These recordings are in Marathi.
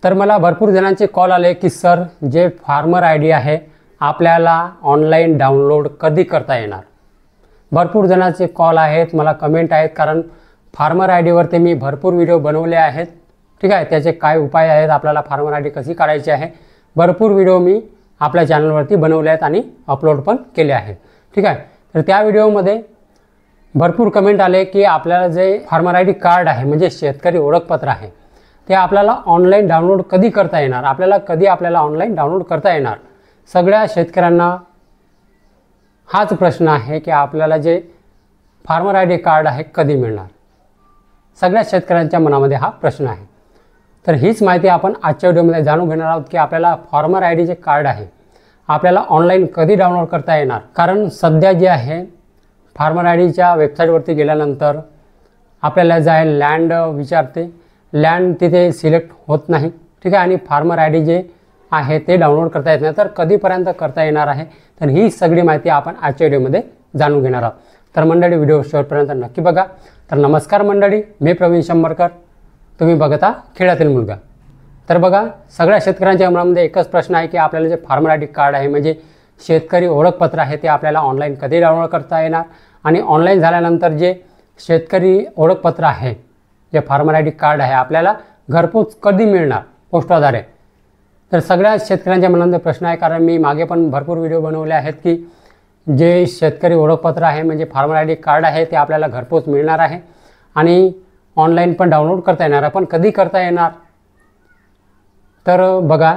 तर मला भरपूर जणांचे कॉल आले की सर जे फार्मर आय डी आहे आपल्याला ऑनलाईन डाउनलोड कधी करता येणार। भरपूर जणांचे कॉल आहेत, मला कमेंट आहेत, कारण फार्मर आय डीवरती मी भरपूर व्हिडिओ बनवले आहेत। ठीक आहे, त्याचे काय उपाय आहेत, आपल्याला फार्मर आय डी कशी काढायची आहे, भरपूर व्हिडिओ मी आपल्या चॅनलवरती बनवले आहेत आणि अपलोड पण केले आहेत। ठीक आहे, तर त्या व्हिडिओमध्ये भरपूर कमेंट आले की आपल्याला जे फार्मर आय डी कार्ड आहे म्हणजे शेतकरी ओळखपत्र आहे ते आपल्याला ऑनलाईन डाउनलोड कधी करता येणार, आपल्याला ऑनलाईन डाउनलोड करता येणार। सगळ्या शेतकऱ्यांना हाच प्रश्न आहे की आपल्याला जे फार्मर आय डी कार्ड आहे कधी मिळणार। सगळ्या शेतकऱ्यांच्या मनामध्ये हा प्रश्न आहे। तर हीच माहिती आपण आजच्या व्हिडिओमध्ये जाणून घेणार आहोत की आपल्याला farmer I D J card आहे आपल्याला ऑनलाईन कधी डाउनलोड करता येणार। कारण सध्या जे आहे फार्मर आय डीच्या वेबसाईटवरती गेल्यानंतर आपल्याला जे लँड विचारते, लँड तिथे सिलेक्ट होत नाही। ठीक आहे, आणि फार्मर आय डी जे आहे ते डाउनलोड करता येत नाही। तर कधीपर्यंत करता येणार आहे, तर ही सगळी माहिती आपण आजच्या व्हिडिओमध्ये जाणून घेणार आहोत। तर मंडळी व्हिडिओ शेवटपर्यंत नक्की बघा। तर नमस्कार मंडळी, मी प्रवीण शंभरकर, तुम्ही बघता खेड्यातील मुलगा। तर बघा, सगळ्या शेतकऱ्यांच्या मनामध्ये एकच प्रश्न आहे की आपल्याला जे फार्मर आय डी कार्ड आहे म्हणजे शेतकरी ओळखपत्र आहे ते आपल्याला ऑनलाईन कधी डाउनलोड करता येणार, आणि ऑनलाईन झाल्यानंतर जे शेतकरी ओळखपत्र आहे जे फार्मर आय डी कार्ड आहे आपल्याला घरपोच कधी मिळणार पोस्टाद्वारे। तर सगळ्या शेतकऱ्यांच्या मनामध्ये प्रश्न आहे, कारण मी मागे पण भरपूर व्हिडिओ बनवले आहेत की जे शेतकरी ओळखपत्र आहे म्हणजे फार्मर आय डी कार्ड आहे ते आपल्याला घरपोच मिळणार आहे आणि ऑनलाईन पण डाउनलोड करता येणार आहे। पण कधी करता येणार, तर बघा,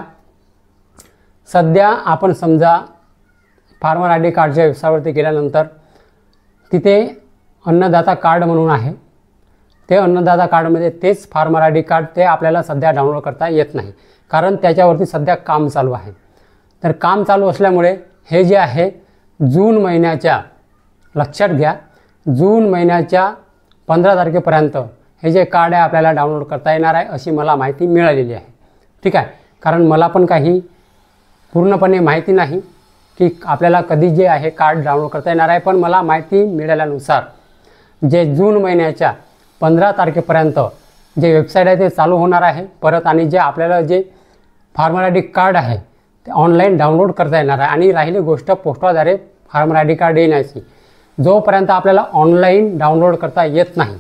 सध्या आपण समजा फार्मर आय डी कार्डच्या वेबसाईटवरती गेल्यानंतर तिथे अन्नदाता कार्ड म्हणून आहे, ते अन्नदाता कार्डमध्ये तेच फार्मर आय डी कार्ड ते आपल्याला सध्या डाउनलोड करता येत नाही, कारण त्याच्यावरती सध्या काम चालू आहे। तर काम चालू असल्यामुळे हे जे आहे जून महिन्याच्या, लक्षात घ्या, जून महिन्याच्या 15 तारखेपर्यंत हे जे कार्ड आहे आपल्याला डाउनलोड करता येणार आहे अशी मला माहिती मिळालेली आहे। ठीक आहे, कारण मला पण काही पूर्णपणे माहिती नाही की आपल्याला कधी जे आहे कार्ड डाउनलोड करता येणार आहे, पण मला माहिती मिळाल्यानुसार जे जून महिन्याच्या 15 तारखेपर्यंत जे वेबसाईट आहे ते चालू होणार आहे परत, आणि जे आपल्याला जे फार्मर आय डी कार्ड आहे ते ऑनलाईन डाउनलोड करता येणार आहे। आणि राहिली गोष्ट पोस्टाद्वारे फार्मर आय डी कार्ड येण्याची, जोपर्यंत आपल्याला ऑनलाईन डाउनलोड करता येत नाही,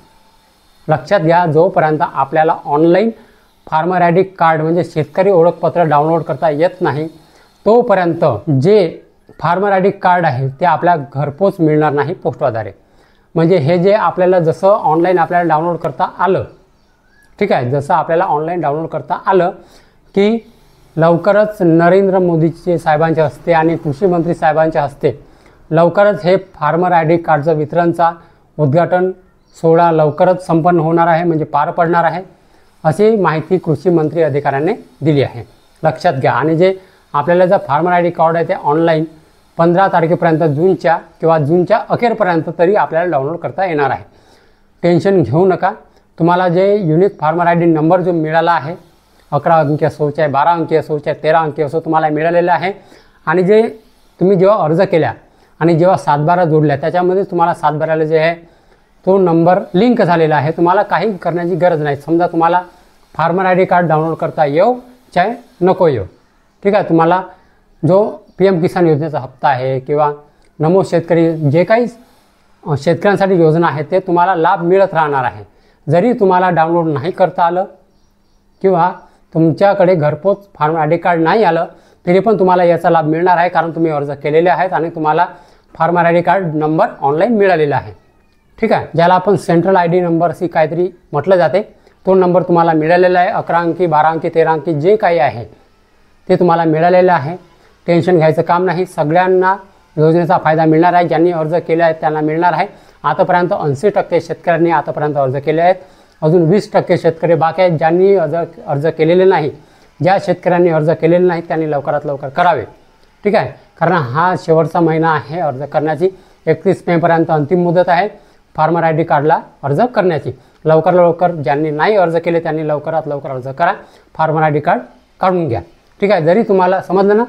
लक्षात घ्या, जोपर्यंत आपल्याला online farmer I D card म्हणजे शेतकरी ओळखपत्र डाउनलोड करता येत नाही तोपर्यंत जे फार्मर आय डी कार्ड आहे ते आपल्या घरपोच मिळणार नाही पोस्टाद्वारे। म्हणजे हे जे आपल्याला जसं ऑनलाईन आपल्याला डाउनलोड करता आलं, ठीक आहे, जसं आपल्याला ऑनलाईन डाउनलोड करता आलं की लवकरच नरेंद्र मोदीचे साहेबांच्या हस्ते आणि कृषी मंत्री साहेबांच्या हस्ते लवकरच हे फार्मर आय डी कार्डचं वितरणचा उद्घाटन सोहळा लवकरच संपन्न होणार आहे, म्हणजे पार पडणार आहे, अशी माहिती कृषी मंत्री अधिकाऱ्यांनी दिली आहे, लक्षात घ्या। आणि जे आपल्याला जर फार्मर आय डी कार्ड आहे ते ऑनलाईन 15 तारखेपर्यंत जूनच्या अखेरपर्यंत तरी आपल्याला डाउनलोड करता येणार आहे। टेन्शन घेऊ नका, तुम्हाला जे unique farmer I D number जो मिळाला आहे 11 अंकी असो चाहे 12 अंकी असो चाहे 13 अंकी असो तुम्हाला मिळालेला आहे, आणि जे तुम्ही जेव्हा अर्ज केल्या आणि जेव्हा 7/12 जोडल्या त्याच्यामध्ये तुम्हाला 7/12ला जे आहे तो नंबर लिंक झालेला आहे, तुम्हाला काही करण्याची गरज नाही। समजा तुम्हाला farmer I D card download करता येऊ चाहे नको येऊ, ठीक आहे, तुम्हाला जो PM किसान योजनेचा हप्ता आहे किंवा नमो शेतकरी जे काही शेतकऱ्यांसाठी योजना आहे ते तुम्हाला लाभ मिळत राहणार आहे। जरी तुम्हाला डाउनलोड नाही करता आलं किंवा तुमच्याकडे घरपोच फार्मर आय डी कार्ड नाही आलं तरी पण तुम्हाला याचा लाभ मिळणार आहे, कारण तुम्ही अर्ज केलेले आहेत आणि तुम्हाला farmer I D card number online मिळालेला आहे। ठीक आहे, ज्याला आपण सेंट्रल आय डी नंबर अशी काहीतरी म्हटलं जाते, तो नंबर तुम्हाला मिळालेला आहे। 11 अंकी 12 अंकी 13 अंकी जे काही आहे ते तुम्हाला मिळालेलं आहे, टेन्शन घ्यायचं काम नाही। सगळ्यांना योजनेचा फायदा मिळणार आहे, ज्यांनी अर्ज केले आहेत त्यांना मिळणार आहे। आतापर्यंत 80% शेतकऱ्यांनी आतापर्यंत अर्ज केले आहेत, अजून 20% शेतकरी बाकी आहेत ज्यांनी अर्ज केलेले नाही। ज्या शेतकऱ्यांनी अर्ज केलेले नाही त्यांनी लवकरात लवकर करावे, ठीक आहे, कारण हा शेवटचा महिना आहे अर्ज करण्याची, 31 मेपर्यंत अंतिम मुदत आहे फार्मर आय डी कार्डला अर्ज करण्याची। लवकर ज्यांनी नाही अर्ज केले त्यांनी लवकरात लवकर अर्ज करा, फार्मर आय डी कार्ड काढून घ्या। ठीक आहे, जरी तुम्हाला समजलं ना,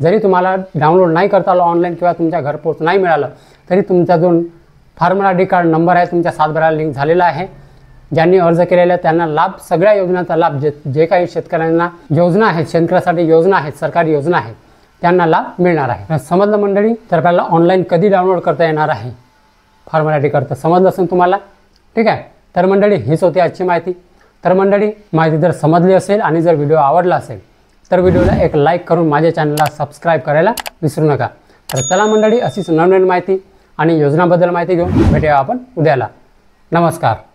जरी तुम्हाला डाउनलोड नाही करता आलं ऑनलाईन किंवा तुमच्या घरपोच नाही मिळालं तरी तुमचा जो farmer I D card number आहे तुमच्या 7/12ला लिंक झालेला आहे, ज्यांनी अर्ज केलेला त्यांना लाभ, सगळ्या योजनांचा लाभ, जे काही शेतकऱ्यांना योजना आहेत, शेतकऱ्यासाठी योजना आहेत, सरकारी योजना आहेत, त्यांना लाभ मिळणार आहे। समजलं मंडळी? तर आपल्याला ऑनलाईन कधी डाउनलोड करता येणार आहे फार्मर आय डी करता, समजलं असेल तुम्हाला? ठीक आहे, तर मंडळी हीच होती आजची माहिती। तर मंडळी माहिती जर समजली असेल आणि जर व्हिडिओ आवडला असेल तर व्हिडिओला एक लाईक करून माझ्या चॅनलला सबस्क्राईब करायला विसरू नका। तर चला मंडळी, अशीच नवनवीन माहिती आणि योजनाबद्दल माहिती घेऊन भेटूया आपण उद्याला। नमस्कार।